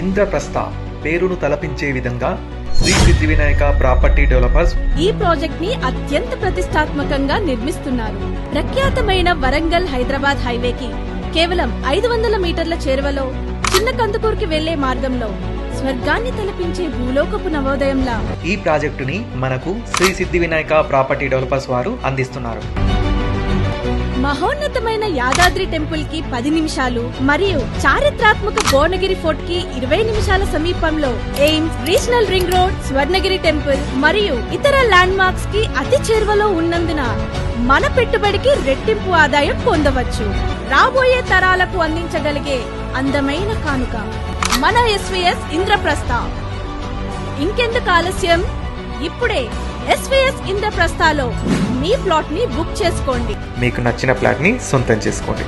ఇంద్రప్రస్థ పేరును తలపించే విధంగా శ్రీ సిద్ధి వినాయక ప్రాపర్టీ డెవలపర్స్ ఈ ప్రాజెక్ట్ ని అత్యంత ప్రతిష్టాత్మకంగా నిర్మిస్తున్నారు. ప్రఖ్యాతమైన వరంగల్ హైదరాబాద్ హైవేకి కేవలం 500 మీటర్ల చేరువలో చిన్న కందుకూరుకి వెళ్లే మార్గంలో స్వర్గాన్ని తలపించే భూలోకపు నవోదయంలా ఈ ప్రాజెక్టుని మనకు శ్రీ సిద్ధి వినాయక ప్రాపర్టీ డెవలపర్స్ వారు అందిస్తున్నారు. మహోన్నతమైన యాదాద్రి టెంపుల్ కి 10 నిమిషాలు మరియు చారిత్రాత్మక భువనగిరి ఫోర్ట్ కి 20 నిమిషాల సమీపంలో AIIMS, regional ring road, Swarnagiri temple మరియు ఇతర ల్యాండ్ మార్క్స్ కి అతి చేరువలో ఉన్నందున మన పెట్టుబడికి రెట్టింపు ఆదాయం పొందవచ్చు. రాబోయే తరాలకు అందించగలిగే అందమైన కానుక మన ఎస్వీఎస్ ఇంద్రప్రస్థ. ఇంకెందుకు ఆలస్యం, ఇప్పుడే ఎస్వీఎస్ ఇంద్రప్రస్థలో మీ ప్లాట్ ని బుక్ చేసుకోండి. మీకు నచ్చిన ప్లాట్ ని సొంతం చేసుకోండి.